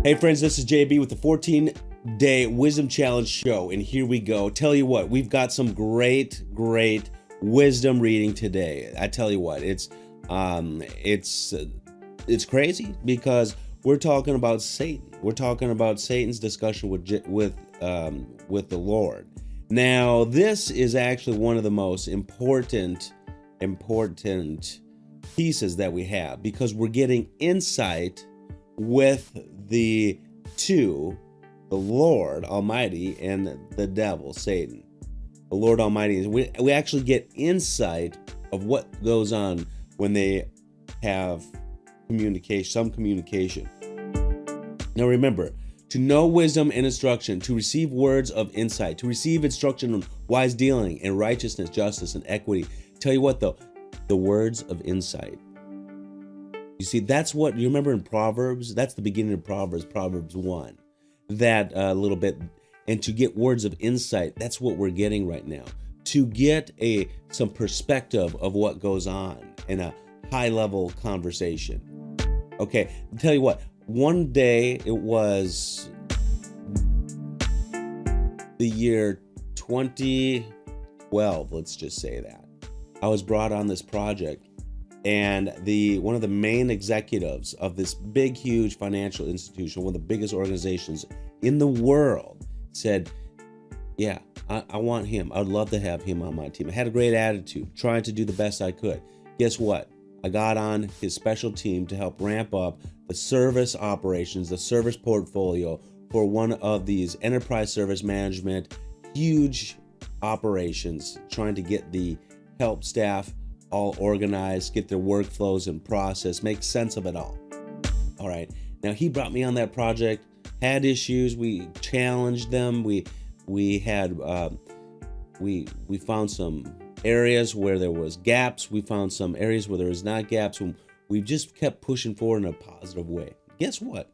Hey friends, this is JB with the 14-day Wisdom Challenge show, and here we go. Tell you what, we've got some great wisdom reading today. I tell you what, it's crazy because we're talking about Satan. We're talking about Satan's discussion with the Lord. Now, this is actually one of the most important pieces that we have because we're getting insight with the Lord Almighty and the devil, Satan. The Lord Almighty, we actually get insight of what goes on when they have some communication. Now remember, to know wisdom and instruction, to receive words of insight, to receive instruction on wise dealing and righteousness, justice, and equity. Tell you what though, the words of insight. You see, that's what you remember in Proverbs. That's the beginning of Proverbs 1. That little bit, and to get words of insight. That's what we're getting right now. To get some perspective of what goes on in a high-level conversation. Okay, I'll tell you what. One day it was the year 2012. Let's just say that I was brought on this project. And one of the main executives of this big, huge financial institution, one of the biggest organizations in the world, said, yeah, I want him. I'd love to have him on my team. I had a great attitude, trying to do the best I could. Guess what? I got on his special team to help ramp up the service operations, the service portfolio for one of these enterprise service management, huge operations, trying to get the help staff all organized, get their workflows and process, make sense of it all. All right. Now he brought me on that project, had issues. We challenged them. We found some areas where there was gaps. We found some areas where there was not gaps. We just kept pushing forward in a positive way. Guess what?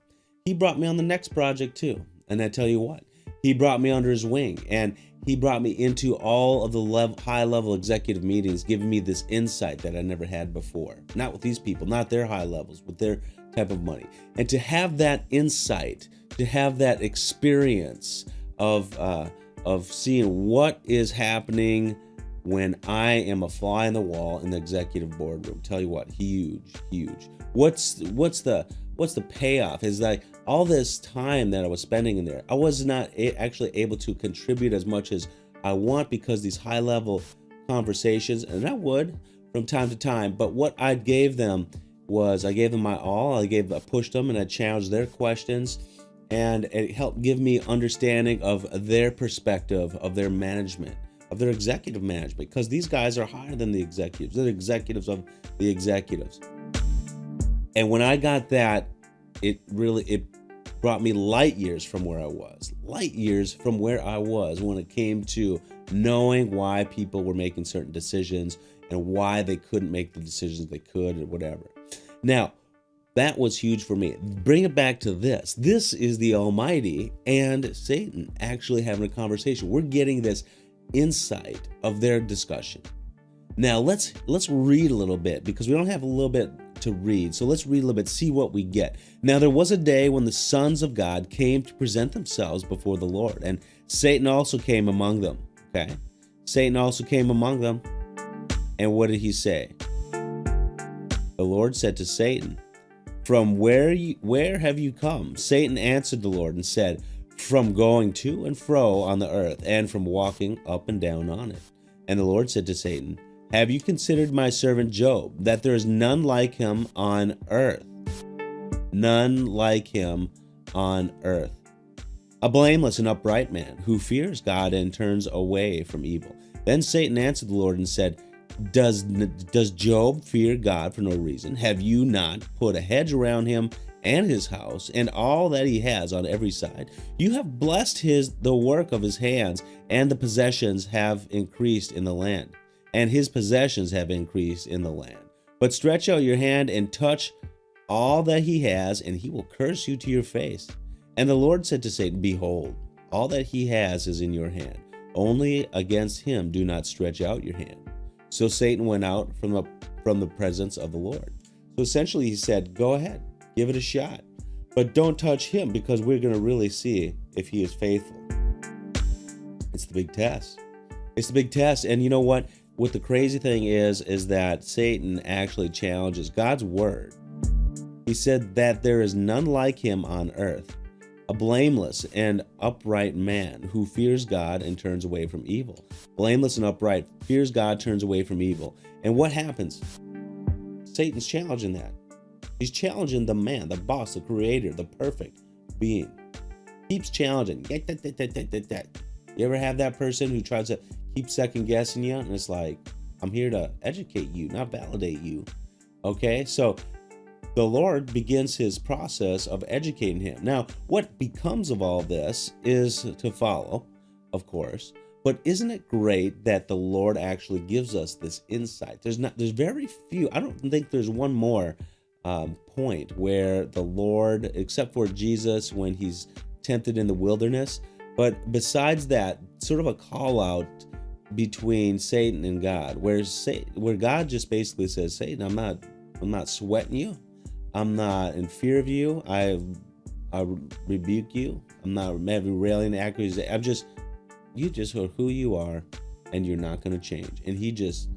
He brought me on the next project too. And I tell you what, he brought me under his wing and he brought me into all of the high-level executive meetings, giving me this insight that I never had before. Not with these people, not their high levels, with their type of money. And to have that insight, to have that experience of seeing what is happening when I am a fly in the wall in the executive boardroom. Tell you what, huge. What's the payoff? Is like all this time that I was spending in there, I was not actually able to contribute as much as I want because these high-level conversations, and I would from time to time, but what I gave them was I gave them my all. I pushed them and I challenged their questions, and it helped give me understanding of their perspective, of their management, of their executive management, because these guys are higher than the executives. They're executives of the executives. And when I got that, it brought me light years from where I was when it came to knowing why people were making certain decisions and why they couldn't make the decisions they could or whatever. Now, that was huge for me. Bring it back to this. This is the Almighty and Satan actually having a conversation. We're getting this insight of their discussion. Now, let's read a little bit because we don't have a little bit to read. So let's read a little bit, see what we get. Now, there was a day when the sons of God came to present themselves before the Lord, and Satan also came among them. Okay? Satan also came among them. And what did he say? The Lord said to Satan, "From where have you come?" Satan answered the Lord and said, "From going to and fro on the earth, and from walking up and down on it." And the Lord said to Satan, "Have you considered my servant Job, that there is none like him on earth? None like him on earth. A blameless and upright man who fears God and turns away from evil." Then Satan answered the Lord and said, Does Job fear God for no reason? Have you not put a hedge around him and his house and all that he has on every side? You have blessed the work of his hands, and the possessions have increased in the land. And his possessions have increased in the land. But stretch out your hand and touch all that he has, and he will curse you to your face. And the Lord said to Satan, "Behold, all that he has is in your hand. Only against him do not stretch out your hand." So Satan went out from the presence of the Lord. So essentially he said, go ahead, give it a shot. But don't touch him, because we're going to really see if he is faithful. It's the big test. It's the big test. And you know what? What the crazy thing is that Satan actually challenges God's word. He said that there is none like him on earth, a blameless and upright man who fears God and turns away from evil. Blameless and upright, fears God, turns away from evil. And what happens? Satan's challenging that. He's challenging the man, the boss, the creator, the perfect being. Keeps challenging. You ever have that person who tries to keep second guessing you? And it's like, I'm here to educate you, not validate you. Okay, so the Lord begins his process of educating him. Now, what becomes of all this is to follow, of course. But isn't it great that the Lord actually gives us this insight? There's very few. I don't think there's one more point where the Lord, except for Jesus when he's tempted in the wilderness, but besides that, sort of a call out between Satan and God, where God just basically says, Satan, I'm not sweating you. I'm not in fear of you. I rebuke you. I'm not railing accusation. You just are who you are, and you're not going to change. And he just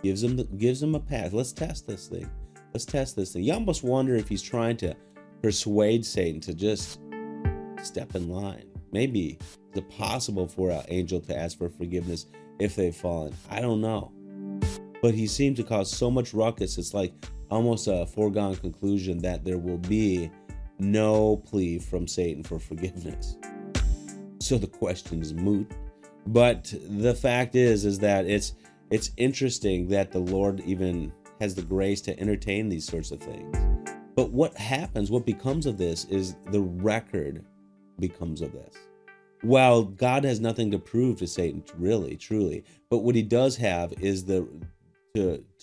gives him a path. Let's test this thing. You almost wonder if he's trying to persuade Satan to just step in line. Maybe is it possible for an angel to ask for forgiveness if they've fallen? I don't know. But he seemed to cause so much ruckus. It's like almost a foregone conclusion that there will be no plea from Satan for forgiveness. So the question is moot. But the fact is that it's interesting that the Lord even has the grace to entertain these sorts of things. But what becomes of this is the record becomes of this. While God has nothing to prove to Satan, really, truly, but what he does have is to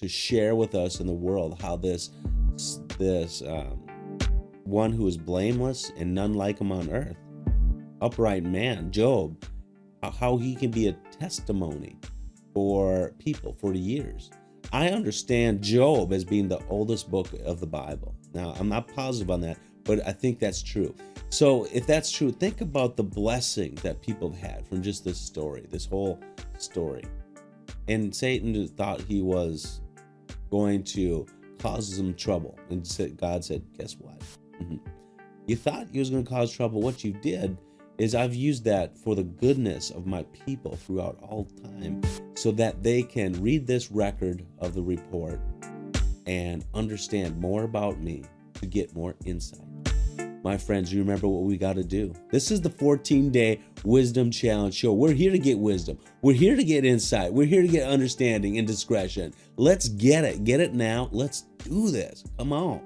share with us in the world how this one who is blameless and none like him on earth, upright man, Job, how he can be a testimony for people for years. I understand Job as being the oldest book of the Bible. Now, I'm not positive on that, but I think that's true. So if that's true, think about the blessing that people have had from just this whole story. And Satan thought he was going to cause them trouble. And God said, guess what? You thought he was going to cause trouble. What you did is I've used that for the goodness of my people throughout all time, so that they can read this record of the report and understand more about me to get more insight. My friends, you remember what we got to do. This is the 14-day Wisdom Challenge show. We're here to get wisdom. We're here to get insight. We're here to get understanding and discretion. Let's get it. Get it now. Let's do this. Come on.